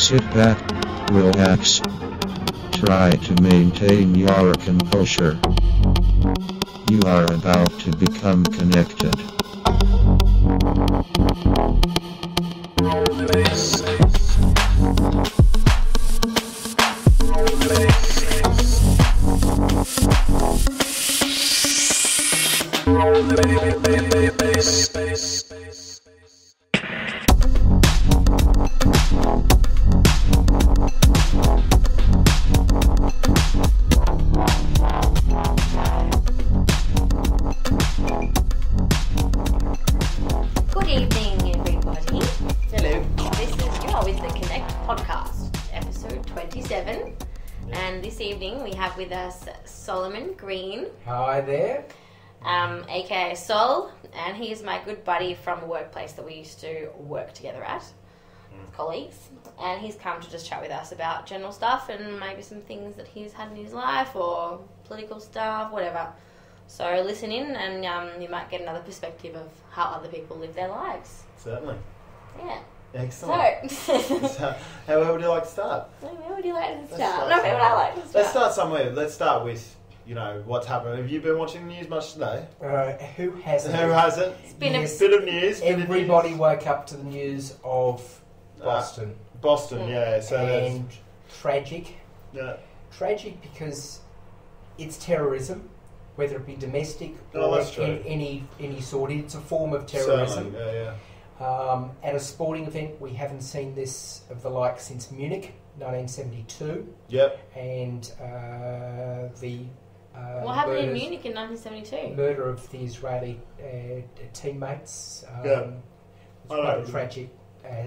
Sit back, relax. Try to maintain your composure. You are about to become connected. Good evening, everybody. Hello. This is You Are With The Connect podcast, episode 27. And this evening we have with us Solomon Greene. Hi there. Aka Sol, and he is my good buddy from a workplace that we used to work together at, colleagues. And he's come to just chat with us about general stuff and maybe some things that he's had in his life or political stuff, whatever. So listen in and you might get another perspective of how other people live their lives. Certainly. Yeah. Excellent. So, however would you like to start? Where would you like to start? Not where would I like to start? Let's start somewhere. Let's start with, what's happened. Have you been watching the news much today? Who hasn't? Who hasn't? It's been Yes. a Bit of news. Everybody woke up to the news of Boston. Boston, yeah. So and tragic. yeah. Tragic because it's terrorism, whether it be domestic Oh, or that's true. any sort. It's a form of terrorism. Certainly, yeah. At a sporting event, we haven't seen this of the like since Munich, 1972. Yep. And the what happened in murders- Munich in 1972? murder of the Israeli teammates. Yeah. It's I quite know. a tragic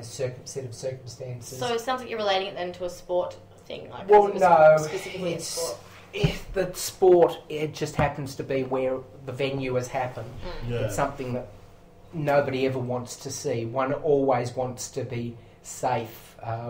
set of circumstances. So it sounds like you're relating it then to a sport thing. Like well, it was no, specifically a it's sport. if the sport. It just happens to be where the venue has happened. Yeah. It's something that nobody ever wants to see. One always wants to be safe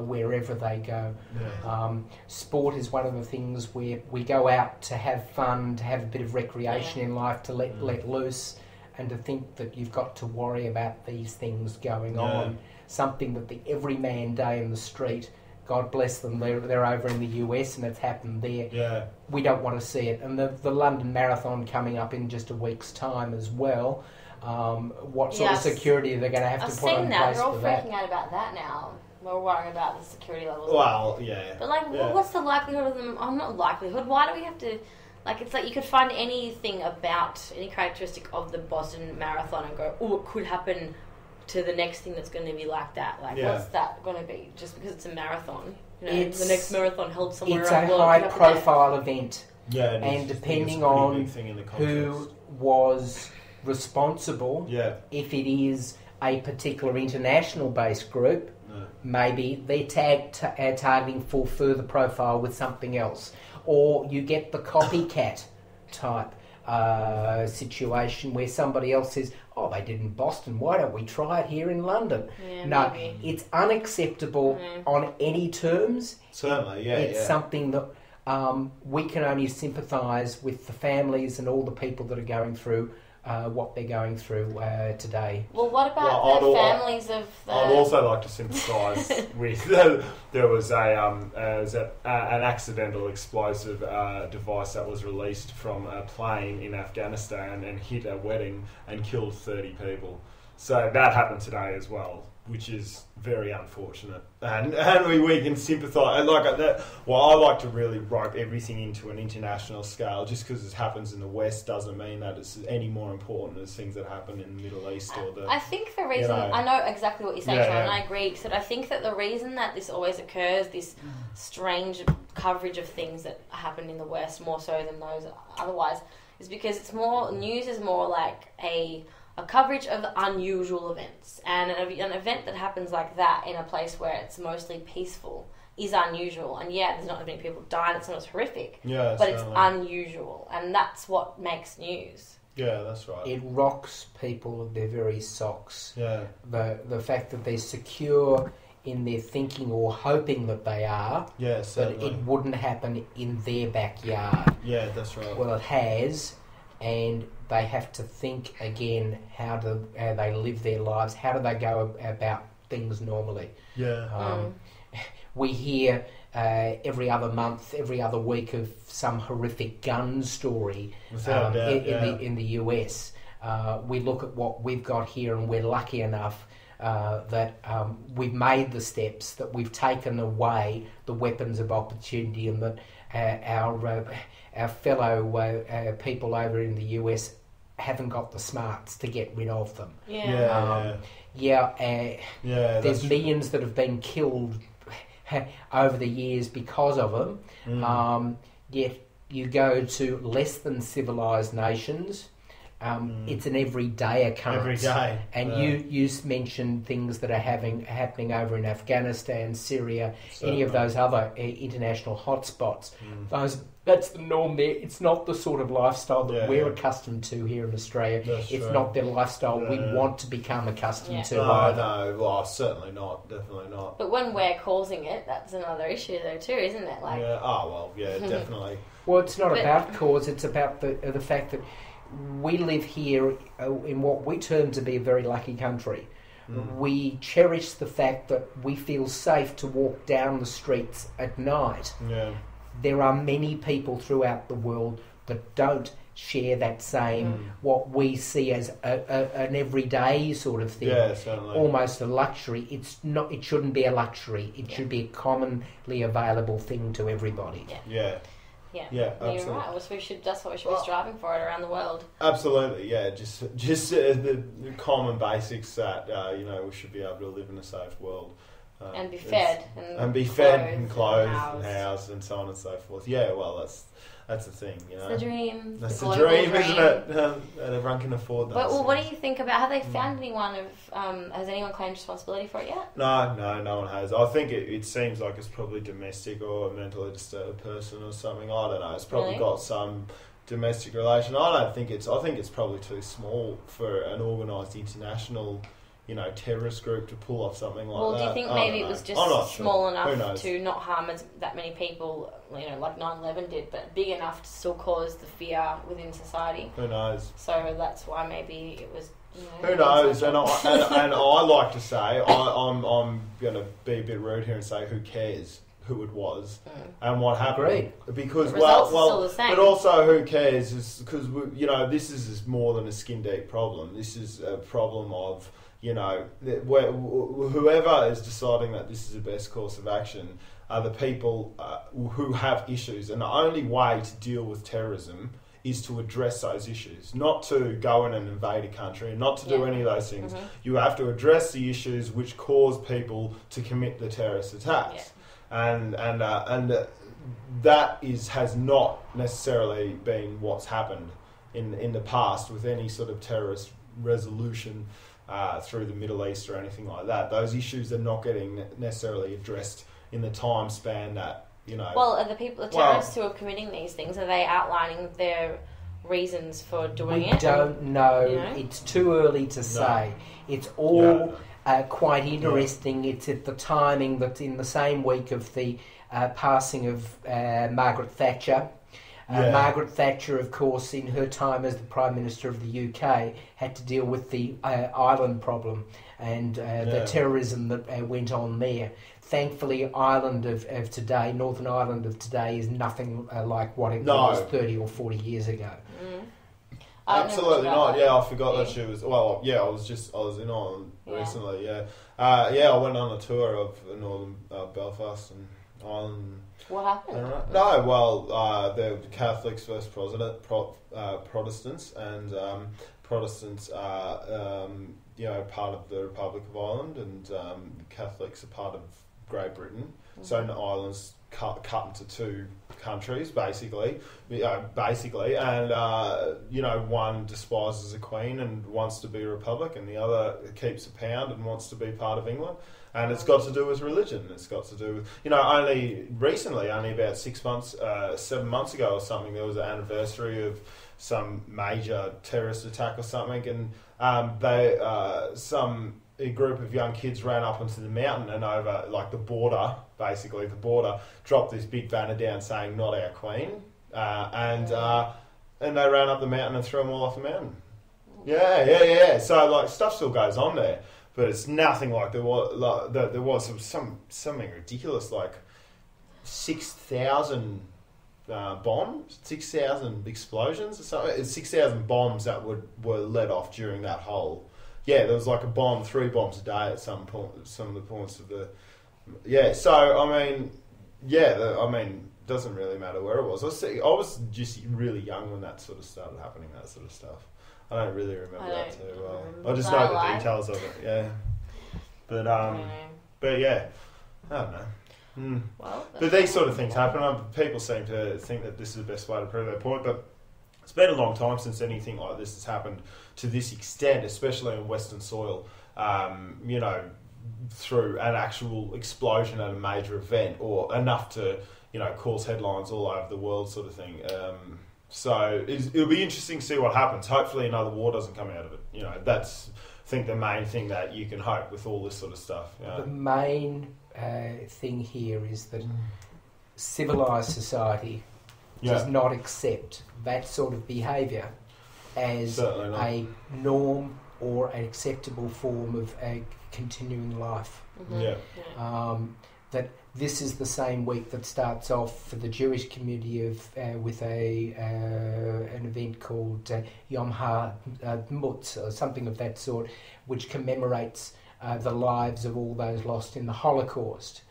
wherever they go. Yeah. Sport is one of the things where we go out to have fun, to have a bit of recreation in life, to let loose, and to think that you've got to worry about these things going on. Something that the everyman day in the street, God bless them, they're over in the US and it's happened there. Yeah. We don't want to see it. And the London Marathon coming up in just a week's time as well. What sort of Yes. security they're going to have I've to put seen in that. place They're all for that. freaking out about that now. We're worrying about the security levels. Well, yeah. But what's the likelihood of them? Oh, not likelihood. Why do we have to? It's like you could find anything about any characteristic of the Boston Marathon and go, oh, it could happen to the next thing that's going to be like that. What's that going to be? Just because it's a marathon, the next marathon held somewhere It's around a the world could happen there. high-profile event, Yeah. it and is. depending It's a pretty on big thing in the who context. was responsible, Yeah. if it is a particular international-based group, No. maybe they're targeting for further profile with something else. Or you get the copycat type situation where somebody else says, oh, they did in Boston, why don't we try it here in London? Yeah, No, maybe. it's unacceptable on any terms. Certainly, yeah. It's yeah. something that we can only sympathise with the families and all the people that are going through what they're going through today. Well, what about Well, the families of the... I'd also like to sympathise with. There was an accidental explosive device that was released from a plane in Afghanistan and hit a wedding and killed 30 people. So that happened today as well, which is very unfortunate. And we can sympathise. Like that. Well, I like to really rope everything into an international scale. Just because it happens in the West doesn't mean that it's any more important as things that happen in the Middle East or the. I think the reason... I know exactly what you're saying, Sean, and I agree. Except I think that the reason that this always occurs, this strange coverage of things that happen in the West more so than those otherwise, is because it's more... News is more like a coverage of unusual events. And an event that happens like that in a place where it's mostly peaceful is unusual. And yeah, there's not as many people dying, it's not as horrific. Yeah, but it's certainly. unusual. And that's what makes news. Yeah, that's right. It rocks people at their very socks. Yeah. The fact that they're secure in their thinking or hoping that they are, Yeah, but certainly. it wouldn't happen in their backyard. Yeah, that's right. Well, it has, and they have to think again how they live their lives, how do they go about things normally. Yeah. we hear every other month, every other week of some horrific gun story in the US. We look at what we've got here, and we're lucky enough that we've made the steps, that we've taken away the weapons of opportunity, and that our fellow people over in the US haven't got the smarts to get rid of them. There's millions that have been killed over the years because of them. Yet you go to less than civilised nations, it's an everyday occurrence. Every day. And you mentioned things that are happening over in Afghanistan, Syria, any of those other international hotspots. That's the norm there. It's not the sort of lifestyle that we're accustomed to here in Australia. It's not the lifestyle we want to become accustomed to either. No, well, certainly not. Definitely not. But when we're causing it, that's another issue though too, isn't it? Like, definitely. Well, it's not about cause. It's about the fact that we live here in what we term to be a very lucky country. We cherish the fact that we feel safe to walk down the streets at night. There are many people throughout the world that don't share that same, what we see as an everyday sort of thing. Certainly. Almost a luxury. It's not. It shouldn't be a luxury. It should be a commonly available thing to everybody. You're right. That's what we should be striving for it around the world. Absolutely, just the common basics that we should be able to live in a safe world. And be fed. And be fed and clothed and housed and so on and so forth. Yeah, well, that's the thing, It's the dream. That's the dream, isn't it? And everyone can afford that. But what do you think about, have they found anyone has anyone claimed responsibility for it yet? No one has. I think it seems like it's probably domestic or a mentally disturbed person or something. I don't know. It's probably got some domestic relation. I think it's probably too small for an organised international terrorist group to pull off something like that. Well, do you think maybe it was just small enough to not harm that many people, like 9/11 did, but big enough to still cause the fear within society? Who knows? So that's why maybe it was. Who knows? And I like to say I'm going to be a bit rude here and say who cares who it was and what happened. Agreed. Because the results are still the same. But also who cares is because this is more than a skin deep problem. This is a problem of whoever is deciding that this is the best course of action are the people who have issues, and the only way to deal with terrorism is to address those issues, not to go in and invade a country, and not to do any of those things. You have to address the issues which cause people to commit the terrorist attacks, and that has not necessarily been what's happened in the past with any sort of terrorist resolution. Through the Middle East or anything like that. Those issues are not getting necessarily addressed in the time span that, Well, are the terrorists who are committing these things, are they outlining their reasons for doing it? We don't know. It's too early to say. It's all quite interesting. It's at the timing that in the same week of the passing of Margaret Thatcher. Margaret Thatcher, of course, in her time as the Prime Minister of the UK, had to deal with the Ireland problem and the terrorism that went on there. Thankfully, Ireland of today, Northern Ireland of today, is nothing like what it was 30 or 40 years ago. Absolutely not. I forgot that she was. Well, I was in Ireland recently. I went on a tour of northern Belfast and Ireland. What happened? They're Catholics versus Protestants, and Protestants are part of the Republic of Ireland, and Catholics are part of Great Britain. So Ireland's cut into two countries, basically, and one despises the Queen and wants to be a republic, and the other keeps a pound and wants to be part of England. And it's got to do with religion. It's got to do with, only recently, only about 7 months ago or something, there was an anniversary of some major terrorist attack or something, and a group of young kids ran up onto the mountain and over, the border, dropped this big banner down saying, "Not our Queen," and they ran up the mountain and threw them all off the mountain. Yeah. So, stuff still goes on there. but it's nothing like there was. There was something ridiculous like 6,000 bombs, 6,000 explosions, or something. It's 6,000 bombs that were let off during that whole. Yeah, there was like 3 bombs a day at some point. Some of the points of the. Yeah, so I mean, doesn't really matter where it was. I was just really young when that sort of started happening. That sort of stuff. I don't really remember that too well. I just know the details of it. Yeah, but yeah, I don't know. Well, but these sort of things happen. People seem to think that this is the best way to prove their point, but it's been a long time since anything like this has happened to this extent, especially on Western soil. Through an actual explosion at a major event, or enough to cause headlines all over the world, sort of thing. So it'll be interesting to see what happens. Hopefully, another war doesn't come out of it. That's I think the main thing that you can hope with all this sort of stuff. The main thing here is that civilised society does not accept that sort of behaviour as a norm or an acceptable form of continuing life. That this is the same week that starts off for the Jewish community with an event called Yom HaMutz or something of that sort, which commemorates the lives of all those lost in the Holocaust.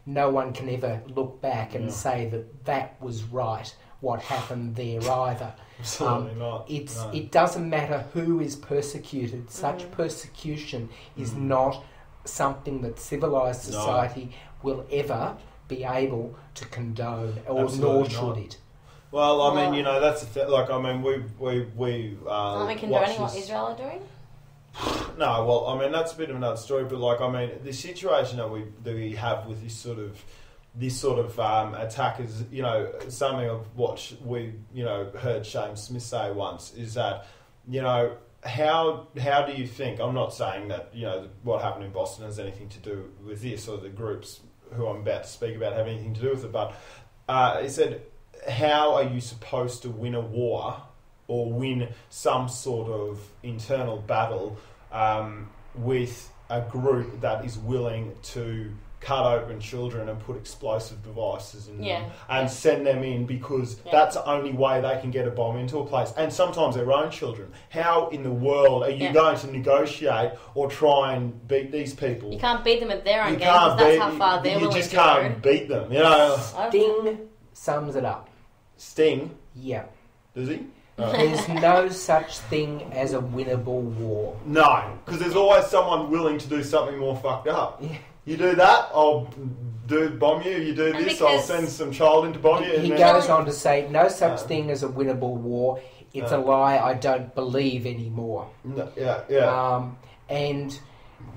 No one can ever look back and say that was right, what happened there either. Absolutely not. It doesn't matter who is persecuted. Such persecution is not something that civilised society will ever be able to condone, or nor should it. Well, I mean, that's the thing. Like, I mean, we condoning what Israel are doing. No, well, I mean, that's a bit of another story. But like, I mean, the situation that we have with this sort of attack is, something of what we heard Shane Smith say once is that, how do you think? I'm not saying that what happened in Boston has anything to do with this, or the groups who I'm about to speak about have anything to do with it. But he said, how are you supposed to win a war or win some sort of internal battle with a group that is willing to cut open children and put explosive devices in them and send them in because that's the only way they can get a bomb into a place, and sometimes their own children. How in the world are you going to negotiate or try and beat these people? You can't beat them at their own game because that's how far they're willing to go. You just can't beat them. Sting sums it up. Sting? Yeah. Does he? There's no such thing as a winnable war. No, because there's always someone willing to do something more fucked up. Yeah. You do that, I'll bomb you. You do this, I'll send some child in to bomb you. He goes on to say, no such thing as a winnable war. It's a lie I don't believe anymore. And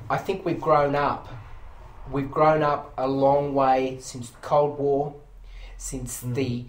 I think we've grown up. We've grown up a long way since the Cold War, since the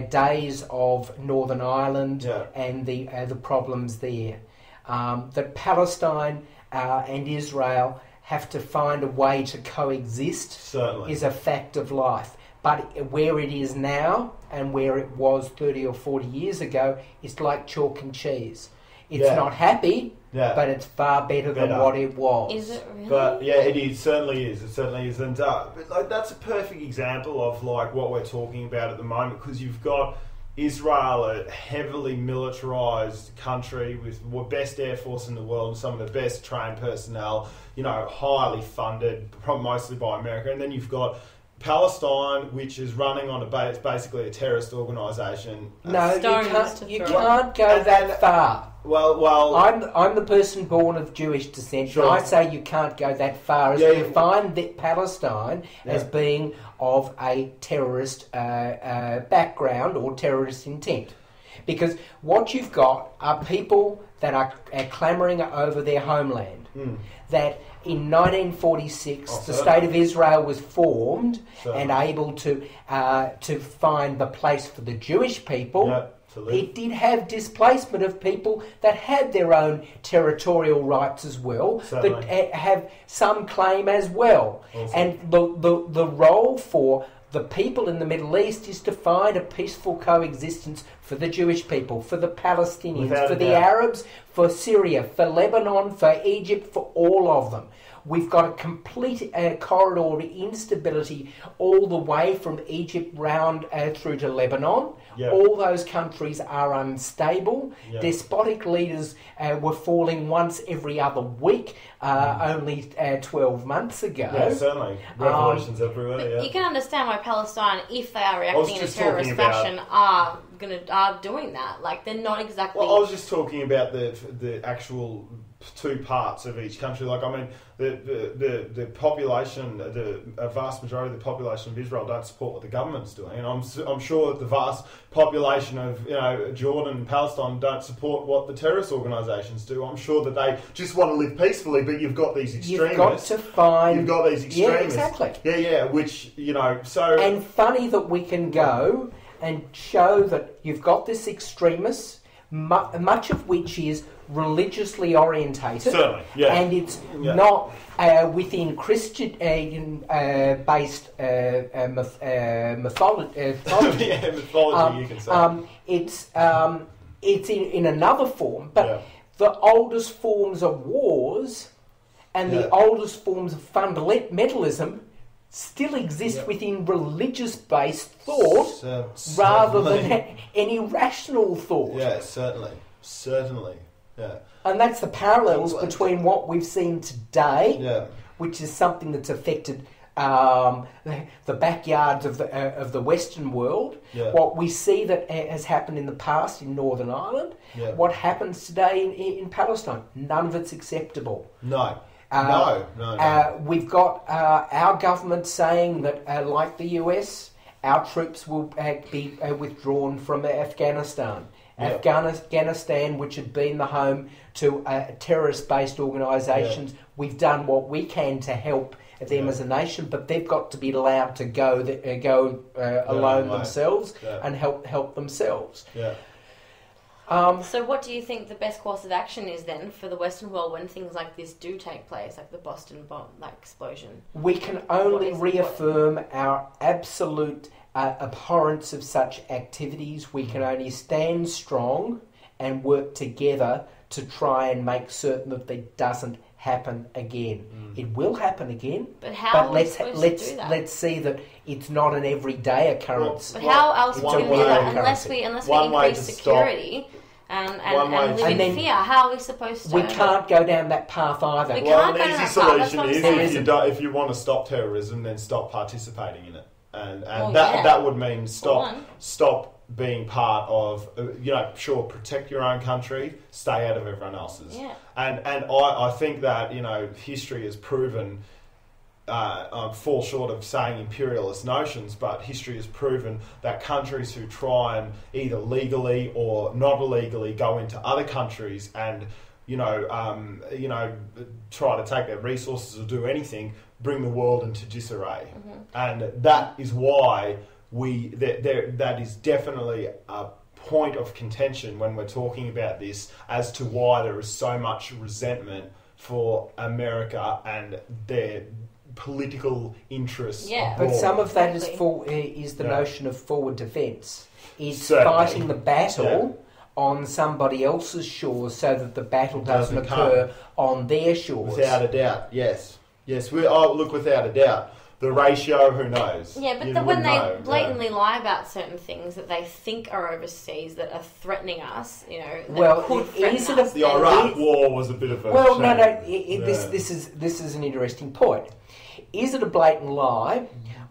days of Northern Ireland and the problems there. That Palestine and Israel have to find a way to coexist is a fact of life. But where it is now and where it was 30 or 40 years ago, it's like chalk and cheese. It's not happy, but it's far better than what it was. Is it really? But yeah, it is. Certainly is. It certainly is. And that's a perfect example of like what we're talking about at the moment, because you've got Israel, a heavily militarised country with the best air force in the world and some of the best trained personnel, highly funded, mostly by America. And then you've got Palestine, which is running on it's basically a terrorist organisation. No, you can't go that far. Well, I'm the person born of Jewish descent. Sure. And I say you can't go that far as to define Palestine as being of a terrorist background or terrorist intent. Because what you've got are people that are clamouring over their homeland. That in 1946, the State of Israel was formed and able to find the place for the Jewish people. It did have displacement of people that had their own territorial rights as well, but have some claim as well. And the role for the people in the Middle East is to find a peaceful coexistence for the Jewish people, for the Palestinians, Without for a the doubt. Arabs, for Syria, for Lebanon, for Egypt, for all of them. We've got a complete corridor of instability all the way from Egypt round through to Lebanon. Yeah. All those countries are unstable. Yeah. Despotic leaders were falling once every other week only 12 months ago. Yeah, certainly. Revolutions everywhere, But yeah. you can understand why Palestine, if they are was reacting in a just terrorist talking about- fashion, are doing that. Like, they're not exactly... Well, I was just talking about the actual two parts of each country. Like, I mean, the population, a vast majority of the population of Israel don't support what the government's doing, and I'm sure that the vast population of Jordan and Palestine don't support what the terrorist organisations do. I'm sure that they just want to live peacefully, but you've got these extremists. You've got to find... You've got these extremists. Yeah, exactly. Yeah, which, so... And funny that we can go and show that you've got this extremist, much of which is religiously orientated. Certainly, yeah. And it's not within Christian based mythology. yeah, mythology, you can say. It's in another form, but the oldest forms of wars and the oldest forms of fundamentalism still exist within religious-based thought rather than any rational thought. Yeah, certainly. Yeah. And that's the parallels between what we've seen today, which is something that's affected the backyards of the Western world. Yeah. What we see that has happened in the past in Northern Ireland, what happens today in Palestine, none of it's acceptable. No. We've got our government saying that, like the US, our troops will be withdrawn from Afghanistan. Yeah. Afghanistan, which had been the home to terrorist-based organisations, we've done what we can to help them as a nation, but they've got to be allowed to go alone themselves and help themselves. Yeah. So what do you think the best course of action is then for the Western world when things like this do take place, like the Boston bomb, like explosion? We can only reaffirm our absolute abhorrence of such activities. We can only stand strong and work together to try and make certain that it doesn't happen again. It will happen again, but how let's to do that? Let's see that it's not an everyday occurrence. But how else do we do that unless we increase security and live in fear? How are we supposed to? We can't go down that path either. An easy solution is if you want to stop terrorism, then stop participating in it, and that would mean stop being part of, protect your own country, stay out of everyone else's. Yeah. And I think that, history has proven, fall short of saying imperialist notions, but history has proven that countries who try and either legally or not illegally go into other countries and, try to take their resources or do anything, bring the world into disarray. Mm-hmm. And that is why that is definitely a point of contention when we're talking about this as to why there is so much resentment for America and their political interests abroad. But some of that is the notion of forward defence. Is Certainly. Fighting the battle on somebody else's shores so that the battle doesn't occur on their shores. Without a doubt, yes. Without a doubt. The ratio, who knows? Yeah, but when they blatantly lie about certain things that they think are overseas that are threatening us, could threaten us. The Iraq War was a bit of a shame. This is an interesting point. Is it a blatant lie,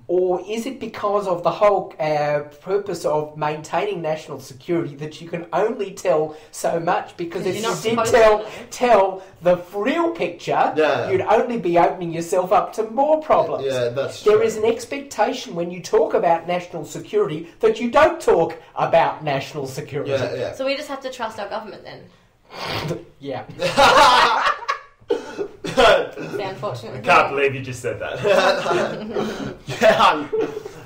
or is it because of the whole purpose of maintaining national security that you can only tell so much? Because if you did tell the real picture, you'd only be opening yourself up to more problems. Yeah, that's true. There is an expectation when you talk about national security that you don't talk about national security. Yeah. So we just have to trust our government then? Yeah. Unfortunately. I can't believe you just said that.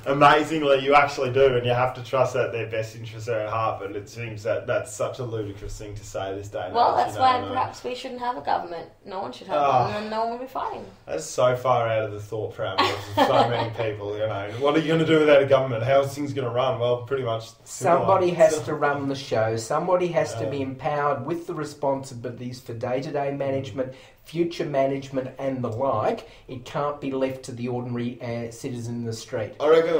amazingly, you actually do, and you have to trust that their best interests are at heart. But it seems that that's such a ludicrous thing to say this day. Well, that's why perhaps we shouldn't have a government. No one should have one, and no one will be fighting. That's so far out of the thought parameters of so many people. What are you going to do without a government? How's things going to run? Well, pretty much. Somebody has to run the show. Somebody has to be empowered with the responsibilities for day-to-day management, future management, and the like. It can't be left to the ordinary citizen in the street. I reckon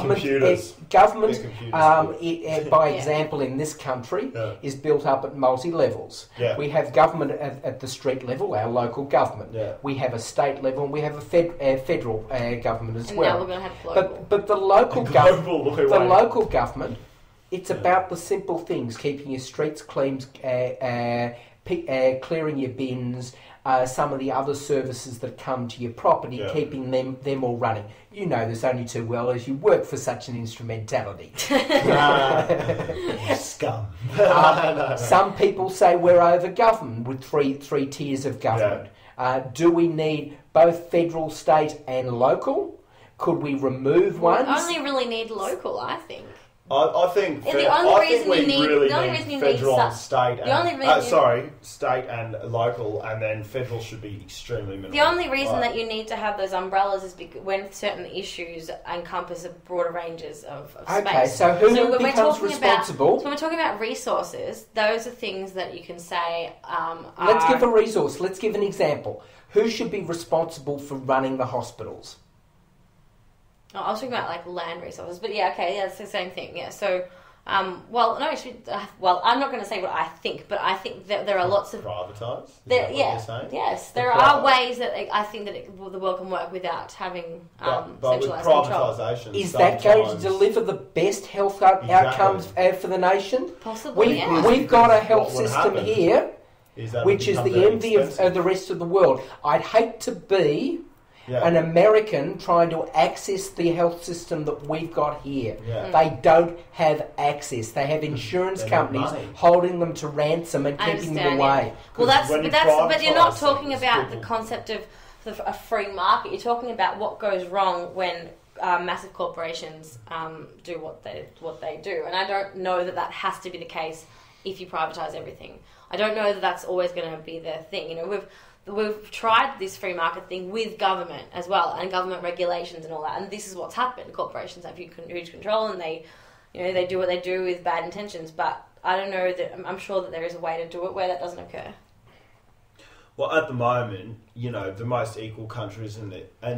computers. Government, by example, in this country, is built up at multi-levels. Yeah. We have government at the street level, our local government. Yeah. We have a state level, and we have a federal government as and well. Now we're going to have global. But the local local government, it's about the simple things: keeping your streets clean, clearing your bins. Some of the other services that come to your property, keeping them all running. You know this only too well as you work for such an instrumentality. Scum. Some people say we're over-governed with three tiers of government. Do we need both federal, state and local? Could we remove one? We only really need local, I think. I think the only reason we you need really the only need reason you federal need and state. the only reason State and local, and then federal should be extremely minimal. The only reason that you need to have those umbrellas is because when certain issues encompass a broader ranges of space. Okay, so who becomes responsible? So when we're talking about resources, those are things that you can say. Let's give a resource. Let's give an example. Who should be responsible for running the hospitals? Oh, I was talking about like land resources, but it's the same thing. Yeah, so, I'm not going to say what I think, but I think that there are lots of privatise. Yes, there are ways that I think that the world can work without having centralised control. Is that going to deliver the best health outcomes for the nation? Possibly. We've got a health system here, which is the envy of the rest of the world. I'd hate to be an American trying to access the health system that we've got here. They don't have access. They have insurance companies holding them to ransom and keeping them away. Well, but you're not talking about the concept of a free market. You're talking about what goes wrong when massive corporations do what they do, and I don't know that has to be the case if you privatise everything. I don't know that that's always going to be the thing. We've tried this free market thing with government as well, and government regulations and all that, and this is what's happened. Corporations have huge control, and they do what they do with bad intentions. But I don't know that. I'm sure that there is a way to do it where that doesn't occur. Well, at the moment, the most equal countries in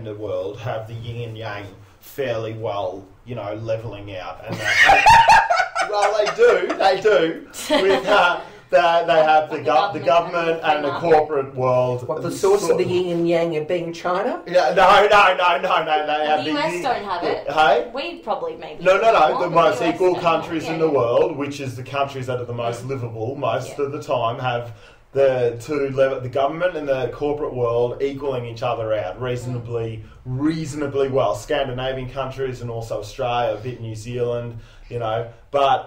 the world have the yin and yang fairly well, leveling out, and they do. With they have the government and the corporate world. What, the source of the yin and yang of being China? Yeah, no. The US don't have it. Hey? We probably maybe. No. The most equal countries in the world, which is the countries that are the most livable most of the time, have the government and the corporate world equaling each other out reasonably well. Scandinavian countries and also Australia, a bit New Zealand, but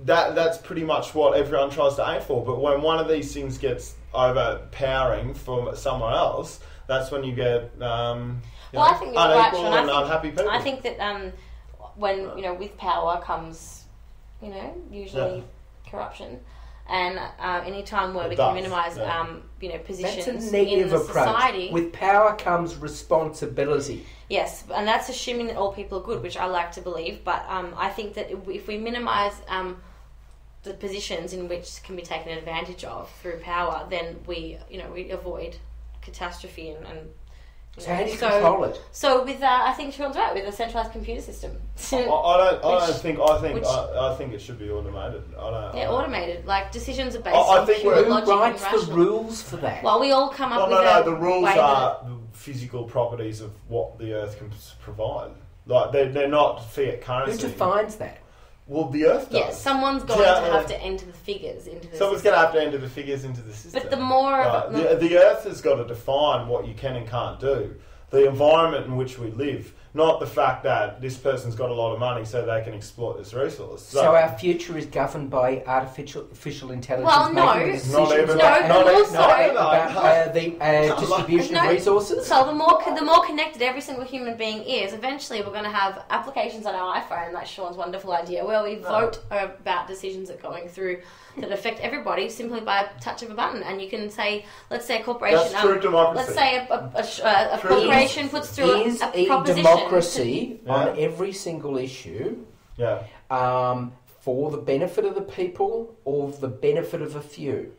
that's pretty much what everyone tries to aim for. But when one of these things gets overpowering from someone else, that's when you get I think you're unequal right, and unhappy people. I think that when with power comes usually corruption, and any time where we can minimise positions that's a negative in the approach. Society. With power comes responsibility. Yes, and that's assuming that all people are good, which I like to believe. But I think that if we minimise the positions in which can be taken advantage of through power, then we avoid catastrophe and so how do you control it? So with I think Sean's right, with a centralised computer system. I think it should be automated. Automated. Like decisions are based on pure logic and writes rational. the rules for that? Well, we all come up with the rules are the physical properties of what the Earth can provide. Like they're not fiat currency. Who defines that? Well, the Earth does. Yes, someone's going to have to enter the figures into the Someone's going to have to enter the figures into the system. But the more the Earth has got to define what you can and can't do. The environment in which we live. not the fact that this person's got a lot of money so they can exploit this resource. So our future is governed by artificial intelligence Well, no. making the decisions Not even about the distribution of resources? So the more connected every single human being is, eventually we're going to have applications on our iPhone, like Sean's wonderful idea, where we vote about decisions that are going through that affect everybody simply by a touch of a button. And you can say, let's say a corporation... That's true democracy. Let's say a corporation puts through a proposition... democracy on every single issue for the benefit of the people or the benefit of a few?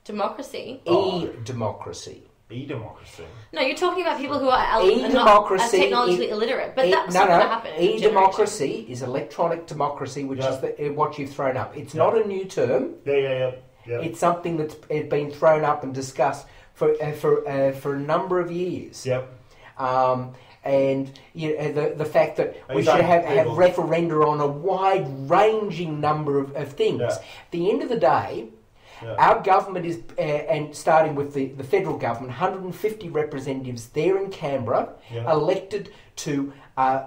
Democracy? E-democracy. E-democracy. No, you're talking about people who are not technologically illiterate, but that's not going to happen. E-democracy is electronic democracy, which is what you've thrown up. It's not a new term. Yeah. It's something that's been thrown up and discussed for a number of years. Yep. And the fact that we should have referenda on a wide-ranging number of things. Yeah. At the end of the day, our government is, and starting with the federal government, 150 representatives there in Canberra, elected to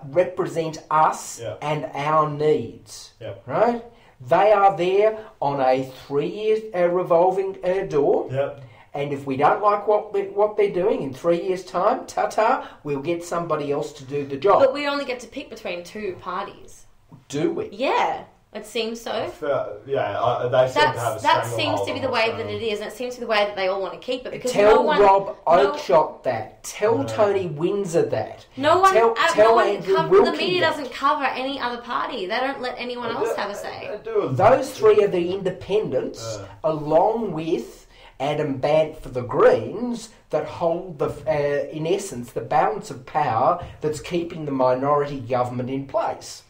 represent us and our needs. Right? They are there on a 3-year revolving door. Yep. And if we don't like what they're doing in 3 years' time, ta-ta, we'll get somebody else to do the job. But we only get to pick between two parties. Do we? Yeah, it seems so. They seem to have a stranglehold. That seems to be the way that it is, and it seems to be the way that they all want to keep it. Because Tell Rob Oakeshott that. Tell Tony Windsor that. No one, Tell Andrew Wilkie the media that. doesn't cover any other party. They don't let anyone else have a say. Those three are the independents, along with Adam Bant for the Greens, that hold in essence the balance of power that's keeping the minority government in place.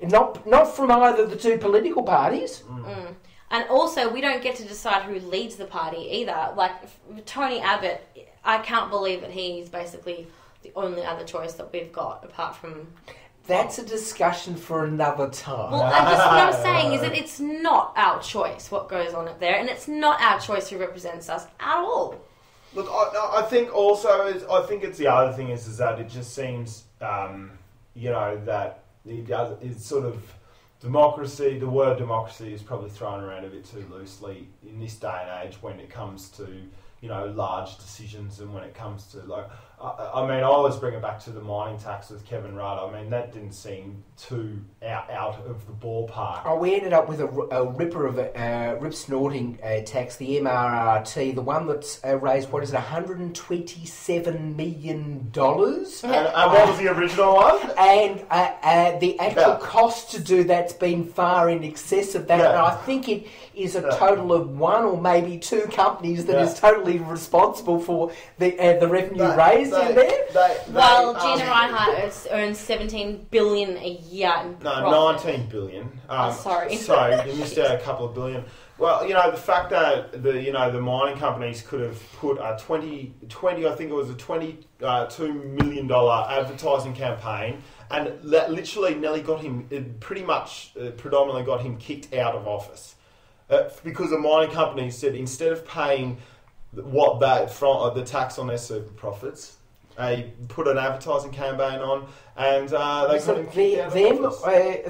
Not from either of the two political parties. And also, we don't get to decide who leads the party either. Like Tony Abbott, I can't believe that he's basically the only other choice that we've got apart from... That's a discussion for another time. Well, what I'm saying is that it's not our choice what goes on up there, and it's not our choice who represents us at all. Look, I think also it's the other thing is that it just seems that it's sort of democracy. The word democracy is probably thrown around a bit too loosely in this day and age when it comes to large decisions and when it comes to I always bring it back to the mining tax with Kevin Rudd. I mean, that didn't seem too out of the ballpark. Oh, we ended up with a ripper of rip snorting tax, the MRRT, the one that's raised, $127 million? And what was the original one? And the actual cost to do that's been far in excess of that. And I think it is a total of one or maybe two companies that is totally responsible for the revenue raised in there. Gina Reinhardt earns $17 billion a year in profit. 19 billion. Sorry. Sorry, you missed out a couple of billion. Well, the fact that the mining companies could have put a 20 I think it was a $22 million advertising campaign, and that literally nearly got him, predominantly got him kicked out of office. Because the mining companies said instead of paying the tax on their super profits, they put an advertising campaign on, and they got him kicked out of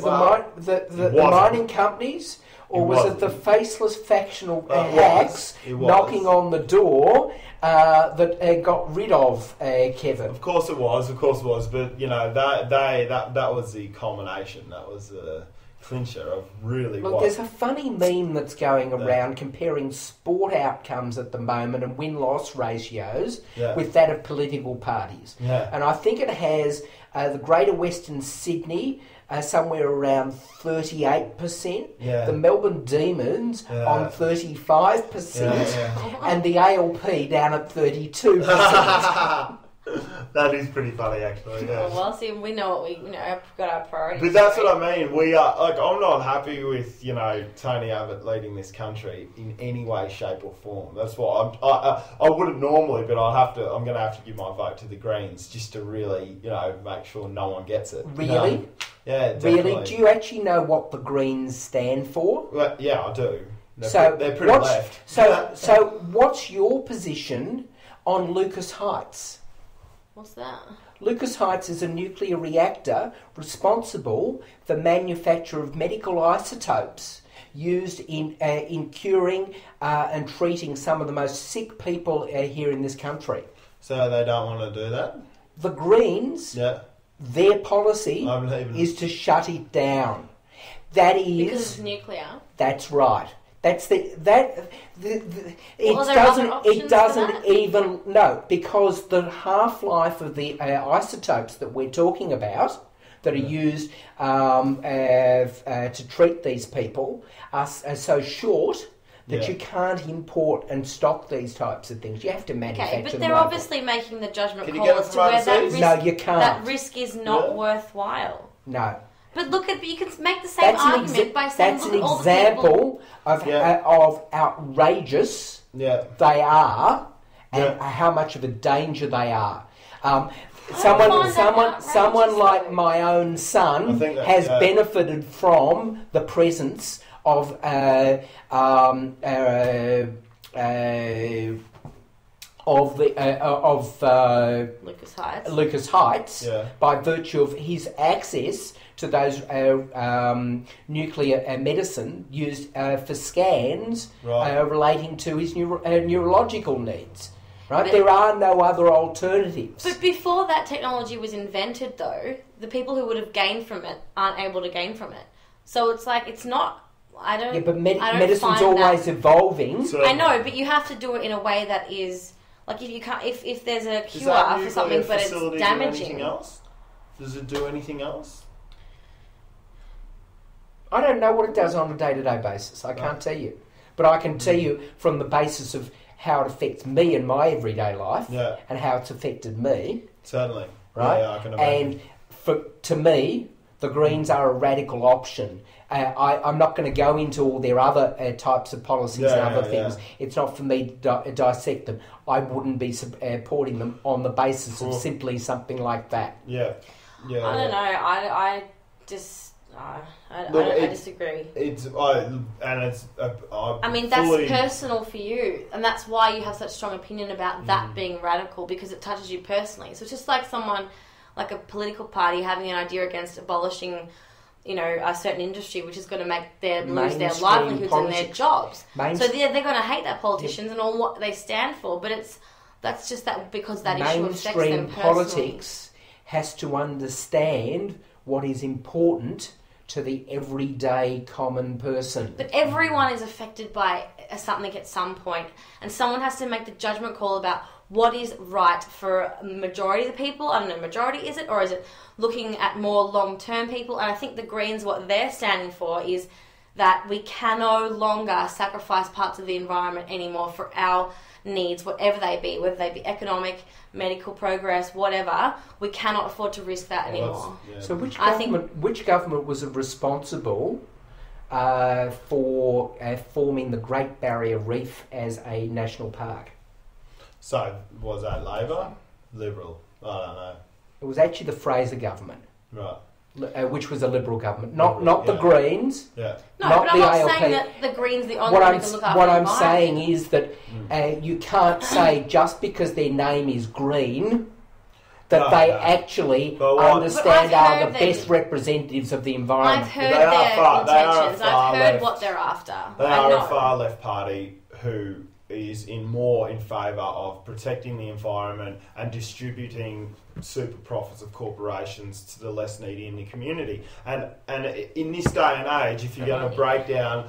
office. The mining companies, or was it the faceless factional hacks knocking on the door that got rid of Kevin? Of course it was, but that was the culmination. That was the clincher of really. Look, there's a funny meme that's going around comparing sport outcomes at the moment and win-loss ratios with that of political parties. And I think it has the Greater Western Sydney somewhere around 38%, the Melbourne Demons on 35%, and the ALP down at 32%. That is pretty funny, actually. Yeah. Well, see, we know what we've got our priorities. But that's what I mean. We are I'm not happy with Tony Abbott leading this country in any way, shape, or form. That's what I wouldn't normally, but I'm going to have to give my vote to the Greens just to really make sure no one gets it. Really? Yeah, definitely. Really? Do you actually know what the Greens stand for? Well, yeah, I do. They're pretty left. So what's your position on Lucas Heights? What's that? Lucas Heights is a nuclear reactor responsible for manufacture of medical isotopes used in curing and treating some of the most sick people here in this country. So they don't want to do that? The Greens, their policy is to shut it down. That is because it's nuclear. That's right. That's it doesn't even because the half-life of the isotopes that we're talking about that are used to treat these people are so short that you can't import and stock these types of things. You have to manufacture them. Okay, but they're local. obviously making the judgment Can call you get as to them where from overseas? No, you can't. that risk is not worthwhile. No. But you can make the same argument by saying, that's look an at all the people. example of outrageous they are and how much of a danger they are. Someone like my own son has benefited from the presence of Lucas Heights by virtue of his access to those nuclear medicine used for scans relating to his neurological needs. Right? There are no other alternatives. But before that technology was invented, though, the people who would have gained from it aren't able to gain from it. So it's like, it's not... but medicine's always evolving. So, I know, but you have to do it in a way that is... Like, if you can't... If there's a cure for something, but it's damaging... Else? Does it do anything else? I don't know what it does on a day-to-day basis. I can't tell you. But I can tell you from the basis of how it affects me in my everyday life and how it's affected me. Certainly. Right? Yeah, I can imagine. And to me, the Greens are a radical option. I'm not going to go into all their other types of policies and other things. It's not for me to dissect them. I wouldn't be supporting them on the basis of simply something like that. Yeah. I don't know. I disagree. I mean, that's personal for you, and that's why you have such strong opinion about that being radical, because it touches you personally. So it's just like someone, like a political party, having an idea against abolishing, a certain industry, which is going to make them lose their livelihoods and their jobs. So they're going to hate their politicians and all what they stand for, but that's just that because that issue affects them personally. Mainstream politics has to understand what is important to the everyday common person. But everyone is affected by something at some point, and someone has to make the judgment call about what is right for a majority of the people. I don't know, majority is it, or is it looking at more long-term people? And I think the Greens, what they're standing for is that we can no longer sacrifice parts of the environment anymore for our needs, whatever they be, whether they be economic, medical progress, whatever. We cannot afford to risk that anymore. So which government was responsible for forming the Great Barrier Reef as a national park? So, was that Labor? Liberal? I don't know. It was actually the Fraser government. Right. Which was a Liberal government. Not the Greens. Yeah. No, not but I'm the not ALP. saying that the Greens the only one who can look after What the I'm environment. saying is that you can't say just because their name is Green that they actually understand are the best representatives of the environment. I've heard their intentions. I've heard what they're after. They are a far left party who is more in favour of protecting the environment and distributing super profits of corporations to the less needy in the community. And in this day and age, if you're going to break down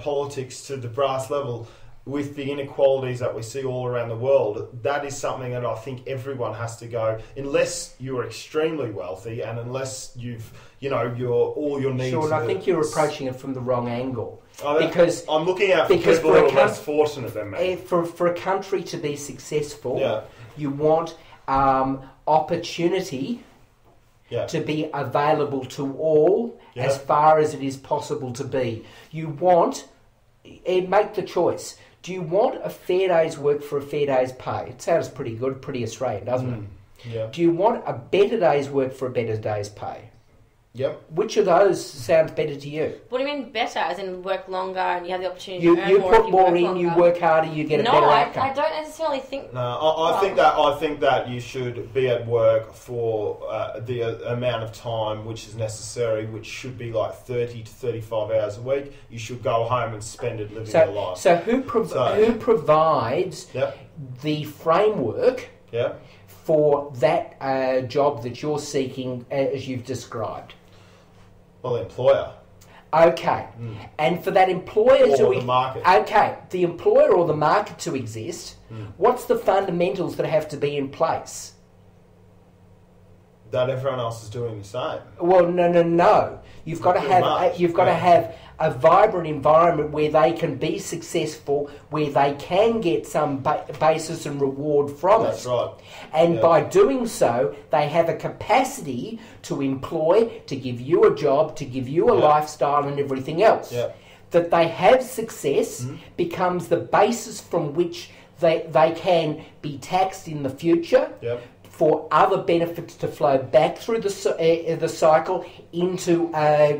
politics to the brass level, with the inequalities that we see all around the world, that is something that I think everyone has to go, unless you're extremely wealthy and unless you've, all your needs. Sure, I think you're approaching it from the wrong angle. Because I'm looking out for people who are less fortunate than me. For a country to be successful, you want opportunity to be available to all as far as it is possible to be. You want... make the choice. Do you want a fair day's work for a fair day's pay? It sounds pretty good, pretty Australian, doesn't it? Yeah. Do you want a better day's work for a better day's pay? Yep. Which of those sounds better to you? What do you mean better? As in work longer and you have the opportunity You to earn you more put if you more work in, longer? you work harder, you get a better outcome. I don't necessarily think... No, I think that you should be at work for the amount of time which is necessary, which should be like 30 to 35 hours a week. You should go home and spend it living your life. So who provides Yep. the framework Yep. for that job that you're seeking, as you've described? Well, the employer. Okay. And for that employer Or to... the market. Okay. The employer or the market to exist, what's the fundamentals that have to be in place? That everyone else is doing the same. Well, no. You've got to Too have much. you've got to have a vibrant environment where they can be successful, where they can get some basis and reward from it. That's right. And by doing so, they have a capacity to employ, to give you a job, to give you a lifestyle and everything else. Yeah. That they have success becomes the basis from which they can be taxed in the future. Yep. For other benefits to flow back through the cycle into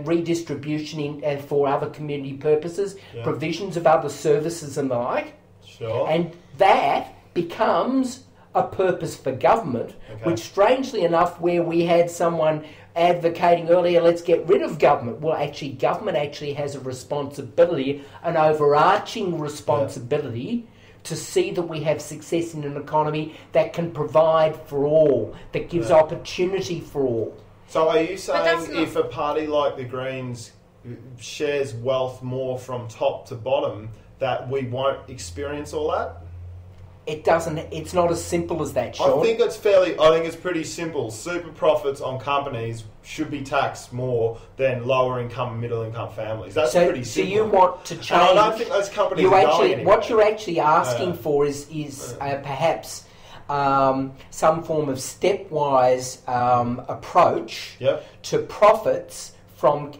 redistribution for other community purposes, provisions of other services and the like. Sure. And that becomes a purpose for government, which strangely enough, where we had someone advocating earlier, let's get rid of government. Well, actually, government actually has a responsibility, an overarching responsibility, to see that we have success in an economy that can provide for all, that gives opportunity for all. So are you saying if a party like the Greens shares wealth more from top to bottom, that we won't experience all that? It doesn't. It's not as simple as that, Sean. I think it's pretty simple. Super profits on companies should be taxed more than lower income, middle income families. That's pretty simple. So you want to change? And I don't think those companies are going anywhere. What you're actually asking for is perhaps some form of stepwise approach to profits from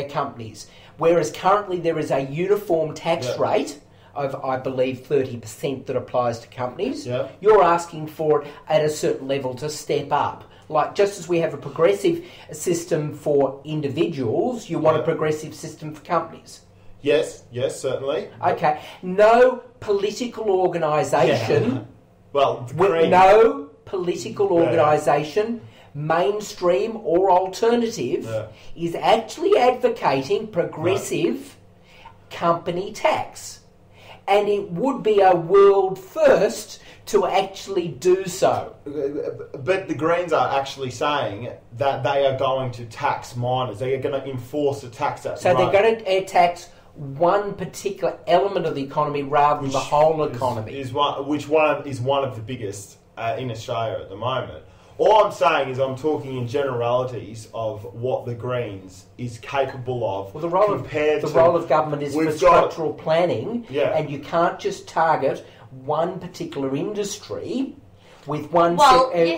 companies. Whereas currently there is a uniform tax rate of, I believe, 30% that applies to companies. Yeah. You're asking for it at a certain level to step up. Like, just as we have a progressive system for individuals, you want a progressive system for companies. Yes, certainly. Okay. No political organisation... Well, no political organisation, mainstream or alternative, is actually advocating progressive company tax. And it would be a world first to actually do so. But the Greens are actually saying that they are going to tax miners. They are going to enforce a tax at So they're going to tax one particular element of the economy rather than the whole economy. Is one of the biggest in Australia at the moment. All I'm saying is I'm talking in generalities of what the Greens is capable of. Well, the role of government is for structural planning, and you can't just target one particular industry with one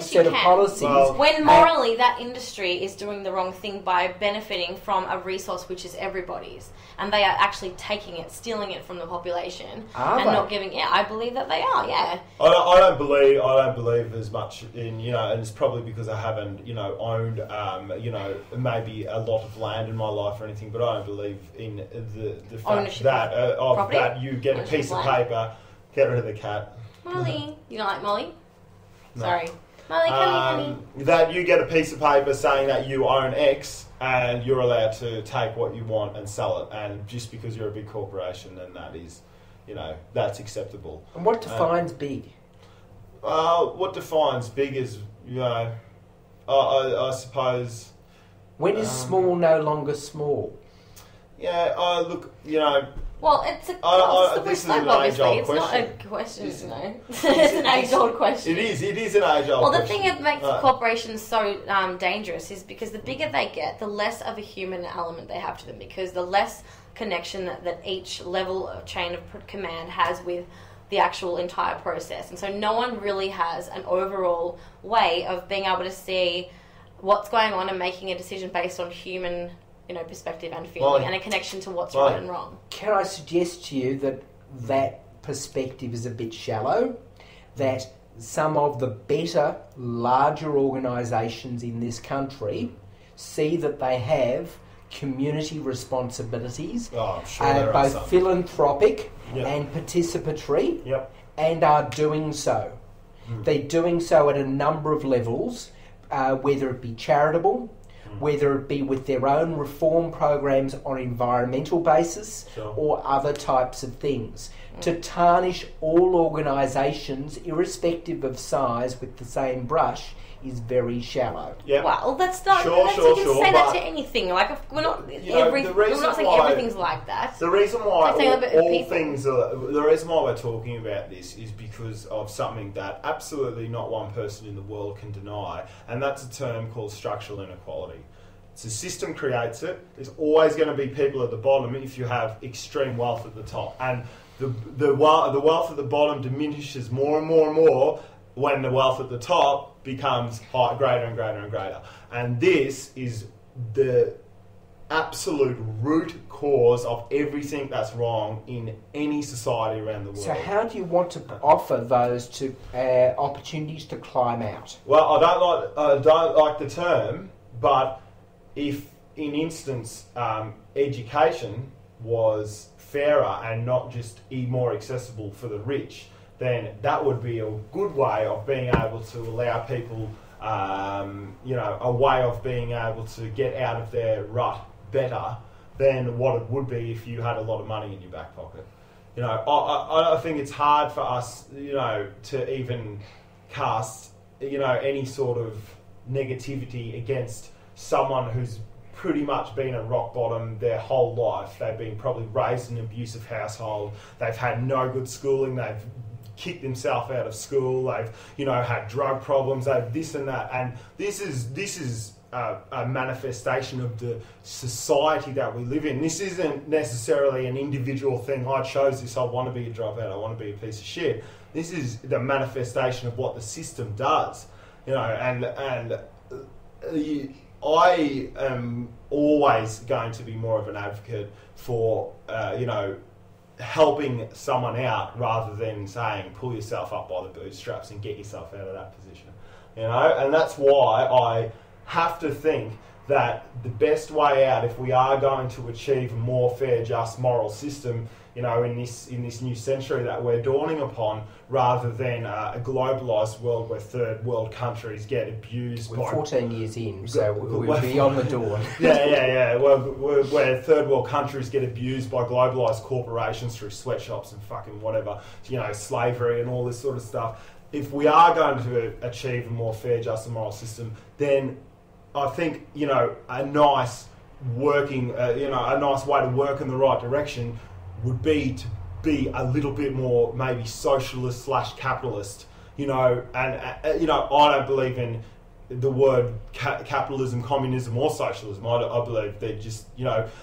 set of policies. When morally that industry is doing the wrong thing by benefiting from a resource which is everybody's, and they are actually taking it, stealing it from the population, not giving it. I believe that they are. Yeah. I don't believe as much in, and it's probably because I haven't owned maybe a lot of land in my life or anything, but I don't believe in the fact that you get a piece of paper. Get rid of the cat. Molly, you don't like Molly? No. Sorry. Molly, honey. That you get a piece of paper saying that you own X and you're allowed to take what you want and sell it, and just because you're a big corporation, then that is, that's acceptable. And what defines big? What defines big is, I suppose... When is small no longer small? Yeah, look, Well, it's a slippery slope, obviously. It's not a question, It's an age-old question. It is an age-old question. Well, the thing that makes corporations so dangerous is because the bigger they get, the less of a human element they have to them, because the less connection that each level of chain of command has with the actual entire process. And so no one really has an overall way of being able to see what's going on and making a decision based on human perspective and feeling, and a connection to what's right and wrong. Can I suggest to you that perspective is a bit shallow? That some of the better, larger organisations in this country see that they have community responsibilities, Oh, I'm sure there are both some. philanthropic Yep. and participatory, Yep. and are doing so. They're doing so at a number of levels, whether it be charitable, whether it be with their own reform programs on environmental basis, Sure. or other types of things. To tarnish all organisations, irrespective of size, with the same brush is very shallow. Yep. Well, that's not. Sure, that's, sure, you can sure, say that but- to anything. Like, we're not. You know, the We're reason not saying why- everything's like that. The reason why Like saying a bit of all people. things are, the reason why we're talking about this is because of something that absolutely not one person in the world can deny, and that's a term called structural inequality. So the system creates it. There's always going to be people at the bottom if you have extreme wealth at the top, and the wealth at the bottom diminishes more and more and more when the wealth at the top becomes greater and greater and greater. And this is the absolute root cause of everything that's wrong in any society around the world. So how do you want to offer those to opportunities to climb out? Well, I don't like the term, but if, in instance, education was fairer and not just more accessible for the rich, then that would be a good way of being able to allow people, a way of being able to get out of their rut better than what it would be if you had a lot of money in your back pocket. You know, I think it's hard for us, to even cast, any sort of negativity against someone who's pretty much been at rock bottom their whole life. They've been probably raised in an abusive household. They've had no good schooling. They've kicked themselves out of school. They've, had drug problems. They've this and that. And this is a manifestation of the society that we live in. This isn't necessarily an individual thing. I chose this. I want to be a dropout. I want to be a piece of shit. This is the manifestation of what the system does. I am always going to be more of an advocate for, helping someone out rather than saying pull yourself up by the bootstraps and get yourself out of that position. And that's why I have to think that the best way out, if we are going to achieve a more fair, just, moral system, in this new century that we're dawning upon, rather than a globalised world where third world countries get abused. We're 14 years in, so we'll be on the door. Yeah. Well, where third world countries get abused by globalised corporations through sweatshops and fucking whatever, slavery and all this sort of stuff. If we are going to achieve a more fair, just, and moral system, then I think a nice working, a nice way to work in the right direction would be to be a little bit more maybe socialist / capitalist, and I don't believe in the word capitalism, communism, or socialism. I believe they're just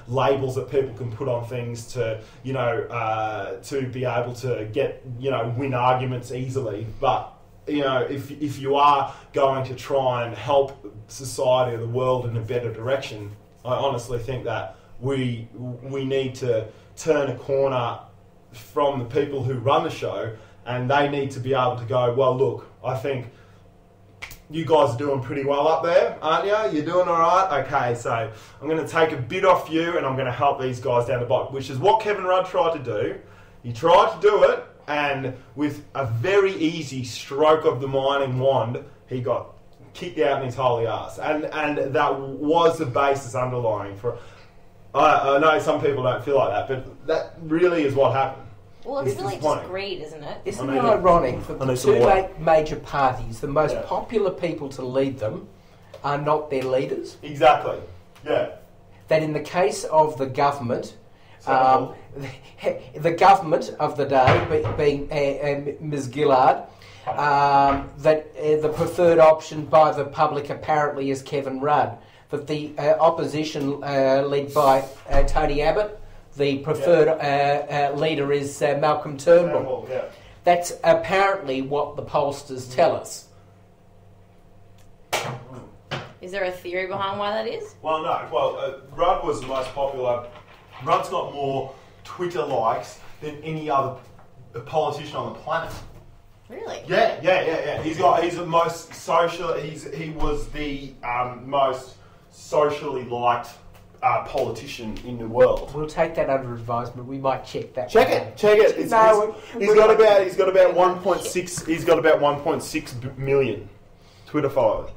labels that people can put on things to to be able to get win arguments easily. But if you are going to try and help society or the world in a better direction, I honestly think that we need to turn a corner from the people who run the show, and they need to be able to go, well, look, I think you guys are doing pretty well up there, aren't you? You're doing all right? Okay, so I'm going to take a bit off you and I'm going to help these guys down the bottom, which is what Kevin Rudd tried to do. He tried to do it, and with a very easy stroke of the mining wand, he got kicked out in his holy ass. And that was the basis underlying for... I know some people don't feel like that, but that really is what happened. Well, it's really just greed, isn't it? Isn't it ironic that the two major parties, the most popular people to lead them, are not their leaders? Exactly. Yeah. That in the case of the government, the government of the day, being Ms. Gillard, that the preferred option by the public apparently is Kevin Rudd. That the opposition led by Tony Abbott, the preferred leader is Malcolm Turnbull. Yeah. That's apparently what the pollsters tell us. Is there a theory behind why that is? Well, no. Well, Rudd was the most popular. Rudd's got more Twitter likes than any other politician on the planet. Really? Yeah. He's the most social. He was the most socially liked politician in the world. We'll take that under advisement. We might check that. Check it. He's got about 1.6. He's got about 1.6 million Twitter followers.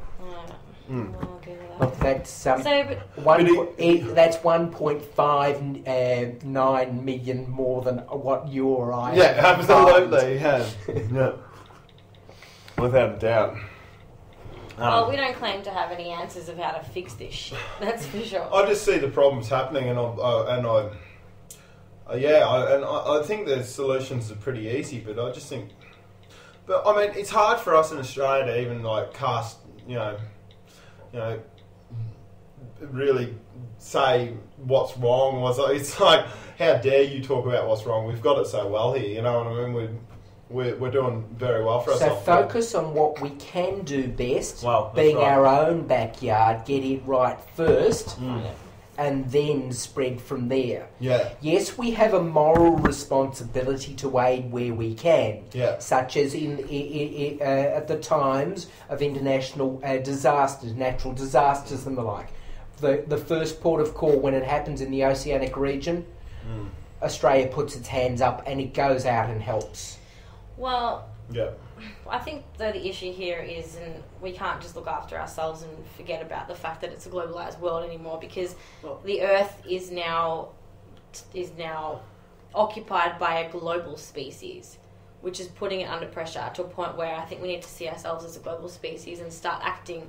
Look, that's that's 1.59 million more than what you or I. Yeah, absolutely. Yeah, without a doubt. Well, we don't claim to have any answers of how to fix this shit. That's for sure. I just see the problems happening, and I think the solutions are pretty easy. But I just think, I mean, it's hard for us in Australia to even like cast, really say what's wrong. It's like, how dare you talk about what's wrong? We've got it so well here. You know what I mean? We're doing very well for ourselves. So focus on what we can do best, being our own backyard, get it right first, and then spread from there. Yeah. Yes, we have a moral responsibility to aid where we can, such as at the times of international disasters, natural disasters and the like. The first port of call when it happens in the oceanic region, Australia puts its hands up and it goes out and helps. Well, I think the issue here is, and we can't just look after ourselves and forget about the fact that it's a globalised world anymore, because the Earth is now occupied by a global species, which is putting it under pressure to a point where I think we need to see ourselves as a global species and start acting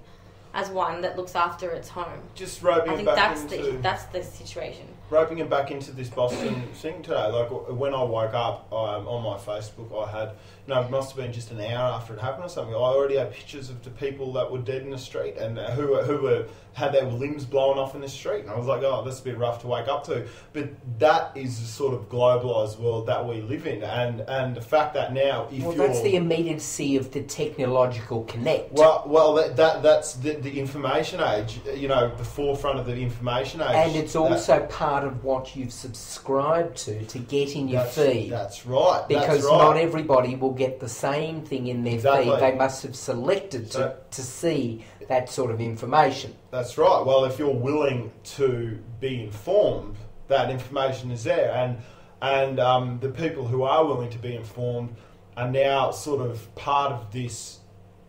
as one that looks after its home. Just roping it back into... that's the situation. Roping it back into this Boston thing today, like when I woke up on my Facebook, I had, it must have been just an hour after it happened or something, I already had pictures of the people that were dead in the street and who had their limbs blown off in the street. And I was like, oh, that's a bit rough to wake up to. But that is the sort of globalised world that we live in. And the fact that now, that's the immediacy of the technological connect. Well, that's the information age, the forefront of the information age. And it's also part of what you've subscribed to get in your feed. That's right. Because not everybody will get the same thing in their feed. They must have selected to see that sort of information. That's right. Well, if you're willing to be informed, that information is there. And the people who are willing to be informed are now sort of part of this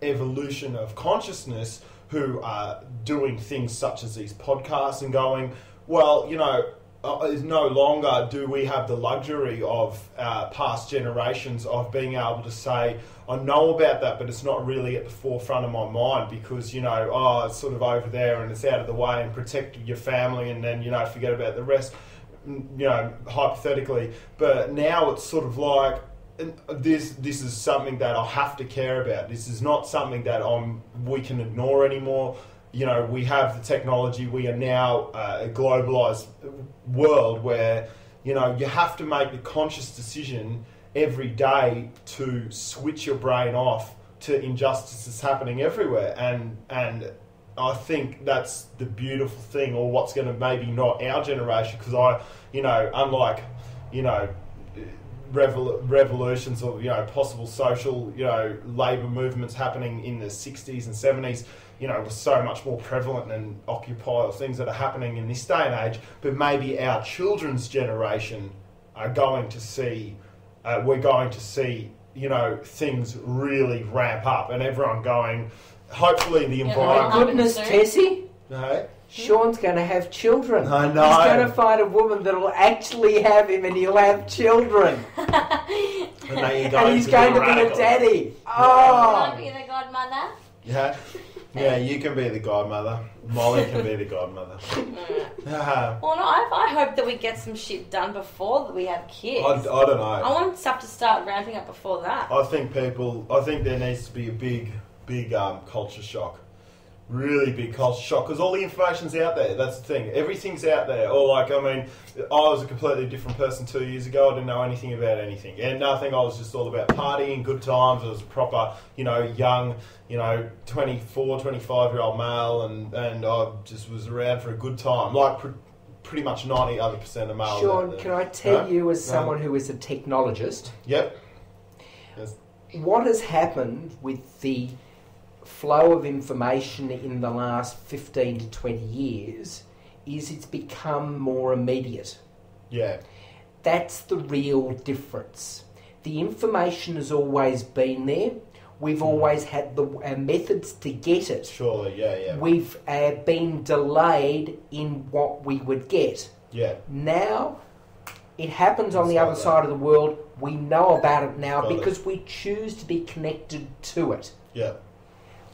evolution of consciousness, who are doing things such as these podcasts and going, well, no longer do we have the luxury of past generations of being able to say, I know about that, but it's not really at the forefront of my mind because, it's sort of over there and it's out of the way, and protect your family and then, forget about the rest, hypothetically. But now it's sort of like, this is something that I have to care about. This is not something that we can ignore anymore. We have the technology. We are now a globalised world where, you have to make the conscious decision every day to switch your brain off to injustices happening everywhere. And I think that's the beautiful thing, or what's going to maybe not our generation, because unlike, revolutions or possible social labour movements happening in the 60s and 70s was so much more prevalent and occupy things that are happening in this day and age, but maybe our children's generation are going to see we're going to see things really ramp up and everyone going, hopefully the environment... My goodness, Tessie. No. Sean's going to have children. I know. He's going to find a woman that will actually have him and he'll have children. And he's going to be a daddy. Oh! Can I be the godmother? Yeah. Yeah, you can be the godmother. Molly can be the godmother. Well, no, I hope that we get some shit done before we have kids. I don't know. I want stuff to start ramping up before that. I think there needs to be a big culture shock. Really big culture shock, because all the information's out there. That's the thing. Everything's out there. Or I was a completely different person 2 years ago. I didn't know anything about anything. And nothing. I was just all about partying, good times. I was a proper, young, 24, 25-year-old male, and I just was around for a good time. Like pretty much 90 other percent of males. Sean, can I tell you, as someone who is a technologist, yep. Yes. What has happened with the flow of information in the last 15 to 20 years is it's become more immediate. Yeah. That's the real difference. The information has always been there. We've always had the methods to get it. Surely, yeah. We've been delayed in what we would get. Yeah. Now, it happens on the other side of the world. We know about it now because we choose to be connected to it. Yeah.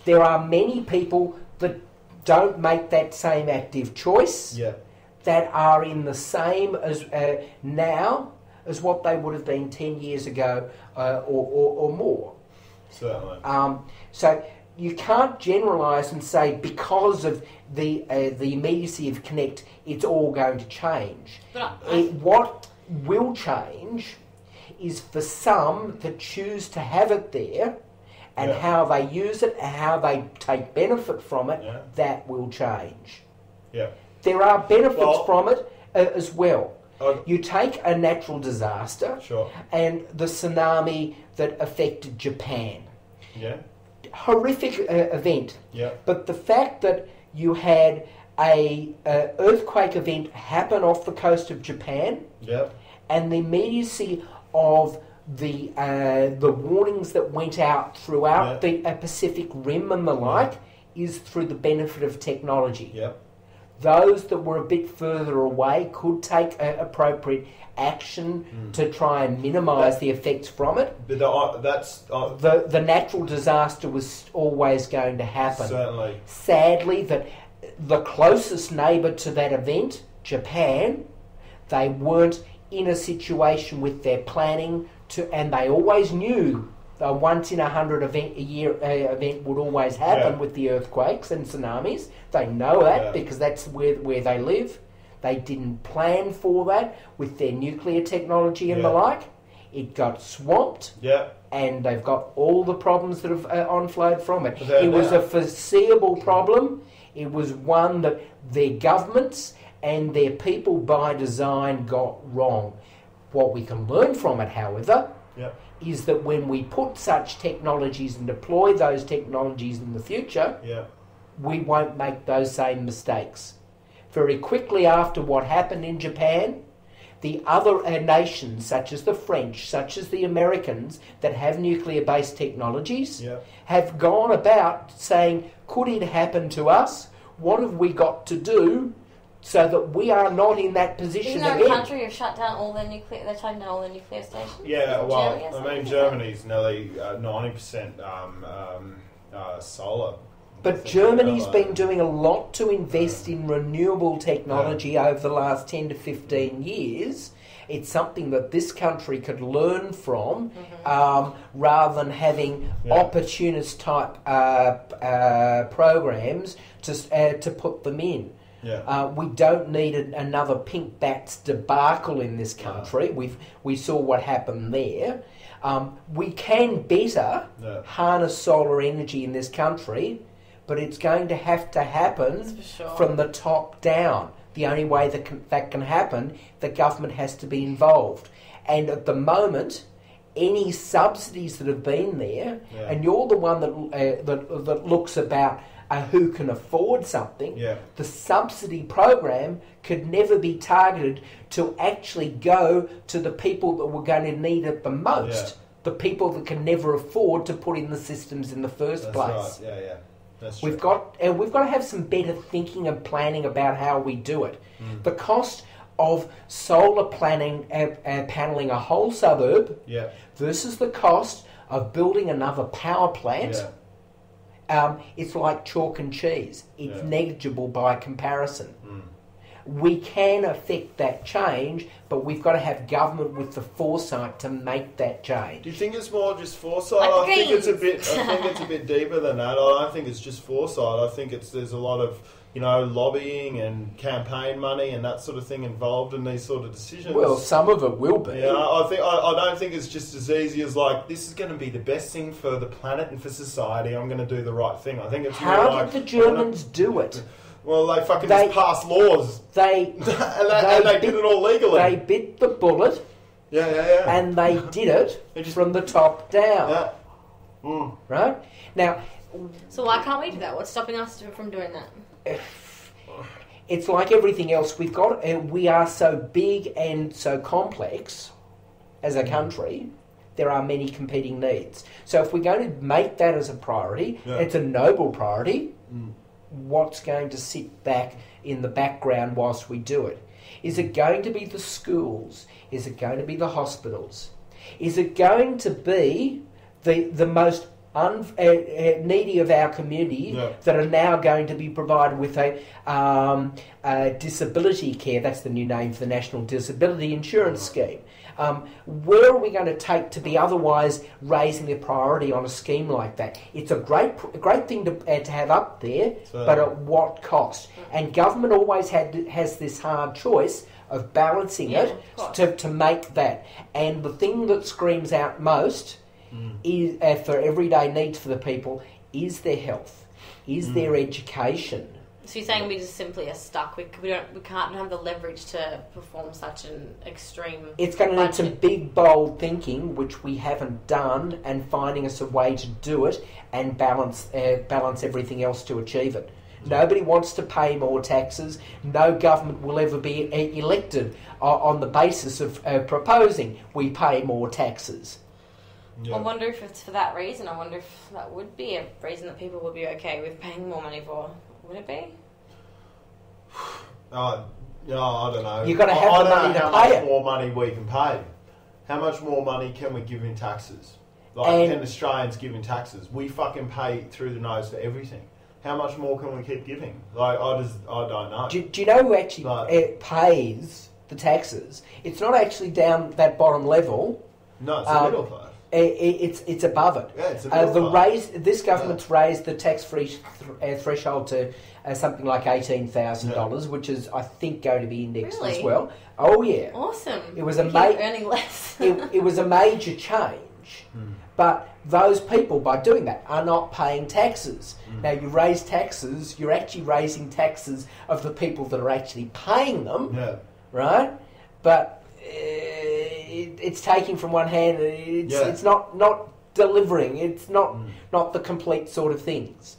There are many people that don't make that same active choice. Yeah. That are in the same as now as what they would have been 10 years ago or more. Certainly. So you can't generalise and say because of the immediacy of Connect, it's all going to change. But What will change is for some that choose to have it there and how they use it and how they take benefit from it, that will change. Yeah. There are benefits from it as well. Okay. You take a natural disaster and the tsunami that affected Japan. Yeah. Horrific event. Yeah. But the fact that you had a earthquake event happen off the coast of Japan and the immediacy of the warnings that went out throughout the Pacific Rim and the like is through the benefit of technology. Yeah. Those that were a bit further away could take appropriate action to try and minimise the effects from it. But the natural disaster was always going to happen. Certainly. Sadly, that the closest neighbour to that event, Japan, they weren't in a situation with their planning and they always knew a once in 100 event would always happen with the earthquakes and tsunamis. They know that because that's where they live. They didn't plan for that with their nuclear technology and the like. It got swamped and they've got all the problems that have onflowed from it. It was a foreseeable problem. It was one that their governments and their people by design got wrong. What we can learn from it, however, is that when we put such technologies and deploy those technologies in the future, we won't make those same mistakes. Very quickly after what happened in Japan, the other nations, such as the French, such as the Americans, that have nuclear-based technologies, have gone about saying, could it happen to us? What have we got to do so that we are not in that position again? Isn't there a country who shut down all their nuclear? They're shutting down all their nuclear stations. Yeah, well, Germany, I mean, Germany's nearly 90% solar. But Germany's been doing a lot to invest in renewable technology over the last 10 to 15 years. It's something that this country could learn from rather than having opportunist type programs to put them in. We don't need another pink bats debacle in this country. We saw what happened there. We can better harness solar energy in this country, but it's going to have to happen from the top down. The only way that can happen, the government has to be involved. And at the moment, any subsidies that have been there, and you're the one that looks about who can afford something, the subsidy program could never be targeted to actually go to the people that were going to need it the most, the people that can never afford to put in the systems in the first place. Right. That's We've got to have some better thinking and planning about how we do it. The cost of solar paneling a whole suburb versus the cost of building another power plant. It's like chalk and cheese. It's negligible by comparison. We can affect that change, but we've got to have government with the foresight to make that change. Do you think it's more just foresight? I think it's a bit deeper than that. I don't think it's just foresight. I think there's a lot of lobbying and campaign money and that sort of thing involved in these sort of decisions. Well, some of it will be. Yeah, I don't think it's just as easy as like, this is going to be the best thing for the planet and for society. I'm going to do the right thing. I think it's how did the Germans do it? Well, they just passed laws. They did it all legally. They bit the bullet. And they did it from the top down. Right? Now, So why can't we do that? What's stopping us from doing that? It's like everything else. We are so big and so complex as a country. There are many competing needs. So if we're going to make that as a priority, it's a noble priority. What's going to sit back in the background whilst we do it? Is it going to be the schools? Is it going to be the hospitals? Is it going to be the most needy of our community that are now going to be provided with a disability care? That's the new name for the National Disability Insurance Scheme. Where are we going to take to be otherwise raising the priority on a scheme like that? It's a great thing to have up there, but at what cost? And government always has this hard choice of balancing it to make that. And the thing that screams out most is for everyday needs for the people is their health, is their education. So you're saying we just simply are stuck. We can't have the leverage to perform such an extreme. It's going to need some big, bold thinking, which we haven't done, and finding us a way to do it and balance everything else to achieve it. Nobody wants to pay more taxes. No government will ever be elected on the basis of proposing we pay more taxes. I wonder if it's for that reason. I wonder if that would be a reason that people would be okay with paying more money for. Would it be? I don't know. You've got to have the money to pay it. How much more money we can pay? How much more money can we give in taxes? Can Australians give in taxes? We fucking pay through the nose for everything. How much more can we keep giving? I don't know. Do you know who actually pays the taxes? It's not actually down that bottom level. No, it's the middle class. It's above it. Yeah, it's a middle class. This government's raised the tax-free threshold to something like $18,000, which is, I think, going to be indexed as well. Oh yeah, awesome. It was earning less. it was a major change, but those people, by doing that, are not paying taxes. Now, you raise taxes, you're actually raising taxes of the people that are actually paying them, right? But it's taking from one hand. It's not delivering. It's not the complete sort of things.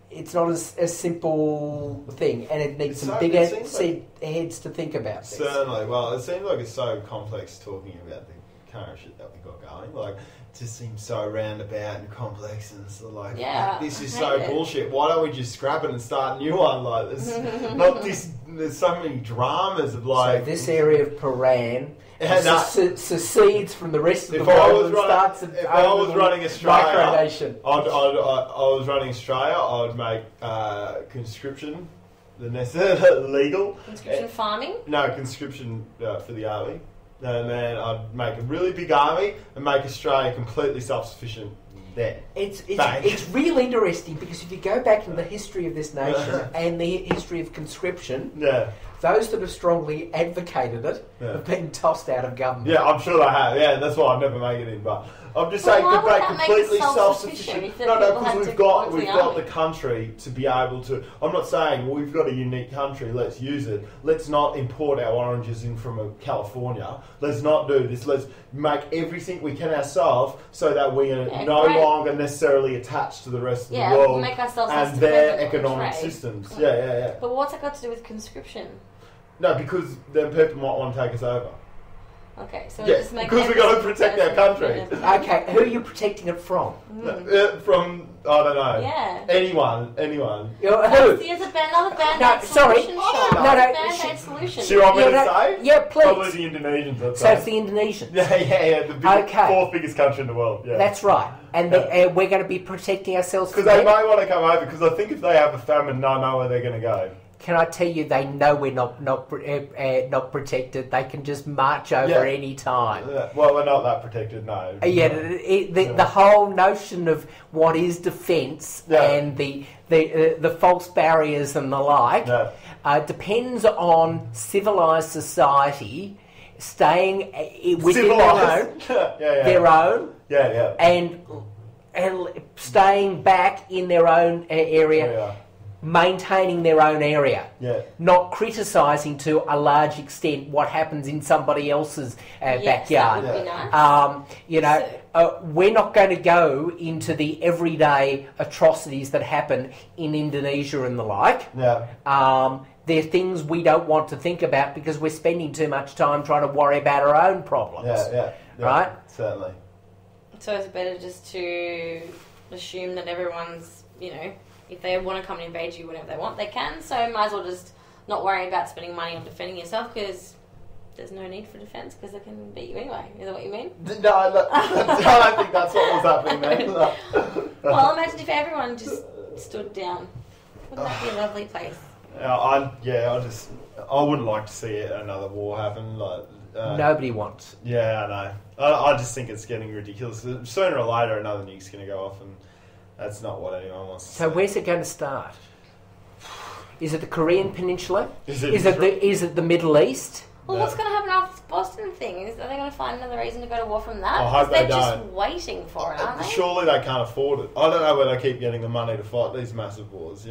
It's not a simple thing, and it needs some bigger heads to think about this. Certainly. Well, it seems like it's so complex talking about the current shit that we got going. Like, it just seems so roundabout and complex, and it's like, this is so bullshit. Why don't we just scrap it and start a new one? Like, there's so many dramas of like. So this area of Paran secedes from the rest of the world and starts. If I was running Australia, micronation. I was running Australia. I would make conscription legal. Conscription farming? No, conscription for the army. And then I'd make a really big army and make Australia completely self-sufficient there. It's real interesting because if you go back in the history of this nation and the history of conscription, those that have strongly advocated it have been tossed out of government. Yeah, I'm sure they have. Yeah, that's why I'd never make it in. But I'm just saying, to make completely self-sufficient. No, because we've got the country to be able to. I'm not saying we've got a unique country. Let's use it. Let's not import our oranges in from California. Let's not do this. Let's make everything we can ourselves so that we are no longer necessarily attached to the rest of the world we'll make ourselves and their economic systems. Yeah. But what's it got to do with conscription? No, because then people might want to take us over. Okay, so just make because we've got to protect our country. Okay, who are you protecting it from? From, I don't know. Yeah. Anyone. Who? There's another band-aid solution. Band-aid solution. Do you want me to say? Yeah, please. Probably the Indonesians. So it's the Indonesians. Yeah. The fourth biggest country in the world. Yeah. That's right. And we're going to be protecting ourselves because they may want to come over. Because I think if they have a famine, they know where they're going to go. Can I tell you, they know we're not protected. They can just march over any time. Yeah. Well, we're not that protected, no. The whole notion of what is defence and the false barriers and the like depends on civilised society staying within their own, and staying back in their own area. maintaining their own area, Yeah. not criticising to a large extent what happens in somebody else's backyard. That would be nice. We're not going to go into the everyday atrocities that happen in Indonesia and the like. Yeah. They're things we don't want to think about because we're spending too much time trying to worry about our own problems. Yeah. Right? Certainly. So it's better just to assume that everyone's, if they want to come and invade you whenever they want, they can. So might as well just not worry about spending money on defending yourself because there's no need for defence because they can beat you anyway. Is that what you mean? No, I don't think that's what was happening there. Well, imagine if everyone just stood down. Wouldn't that be a lovely place? I wouldn't like to see another war happen. Nobody wants. Yeah, I know. I just think it's getting ridiculous. Sooner or later, another nuke's going to go off, and that's not what anyone wants to see. So where's it going to start? Is it the Korean Peninsula? Is it the Middle East? Well, what's going to happen after the Boston thing? Are they going to find another reason to go to war from that? I hope they they're just don't. waiting for it, aren't they? Surely they can't afford it. I don't know where they keep getting the money to fight these massive wars,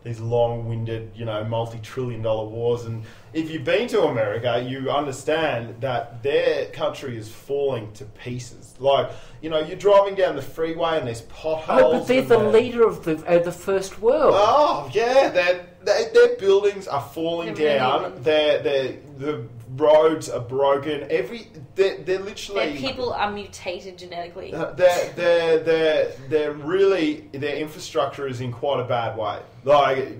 these long-winded, multi-trillion-dollar wars. And if you've been to America, you understand that their country is falling to pieces. You're driving down the freeway and there's potholes. Oh, but they're the leader of the first world. Oh, yeah. Their buildings are falling down. The roads are broken. They're literally... Their people are mutated genetically. They're really... Their infrastructure is in quite a bad way. I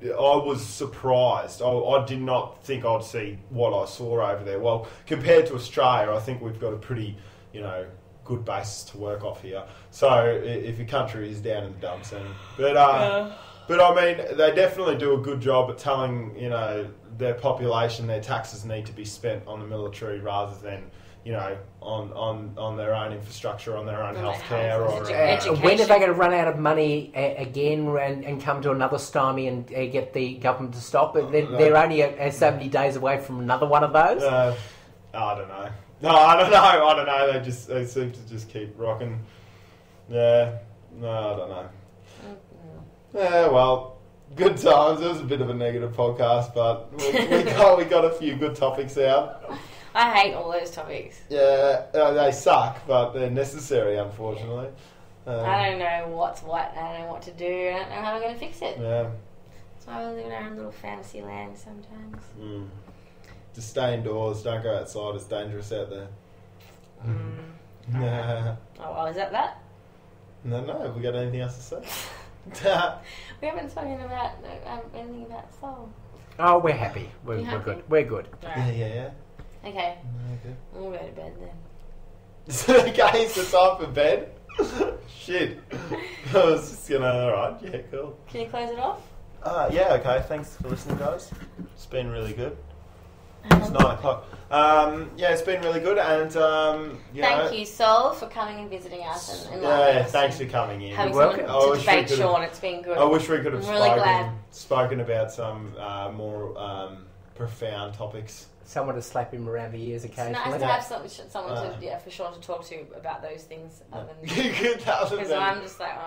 was surprised. I did not think I'd see what I saw over there. Well, compared to Australia, I think we've got a pretty, good basis to work off here. So if your country is down in the dumps, but I mean, they definitely do a good job at telling their population their taxes need to be spent on the military rather than on their own infrastructure, on their own healthcare or education. When are they going to run out of money again and come to another stymie and get the government to stop it? They're only so many days away from another one of those. I don't know. No, I don't know. They seem to just keep rocking. Yeah. No, I don't know. Yeah, well, good times. It was a bit of a negative podcast, but we got a few good topics out. I hate all those topics. Yeah, they suck, but they're necessary, unfortunately. I don't know what's what. I don't know what to do. I don't know how I'm going to fix it. Yeah. So I live in our own little fantasy land sometimes. Just stay indoors. Don't go outside. It's dangerous out there. Oh, well, is that? No. Have we got anything else to say? We haven't spoken about anything about Soul. Oh, we're happy. We're good. We're good. Right. Yeah. Okay. Okay. We'll go to bed then. Okay, it's the time for bed. Shit. I was just gonna. Alright, yeah, cool. Can you close it off? Yeah, okay. Thanks for listening, guys. It's been really good. It's 9 o'clock. Yeah, it's been really good, and thank you, Sol, for coming and visiting us. And thanks for coming in. Having someone to debate Sean, it's been good. I wish we could have really spoken about some more profound topics. Someone to slap him around the ears occasionally. It's nice to have someone for Sean to talk to about those things. Other than Because I'm just like,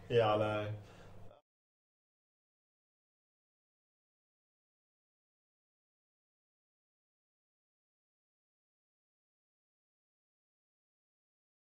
yeah, I know.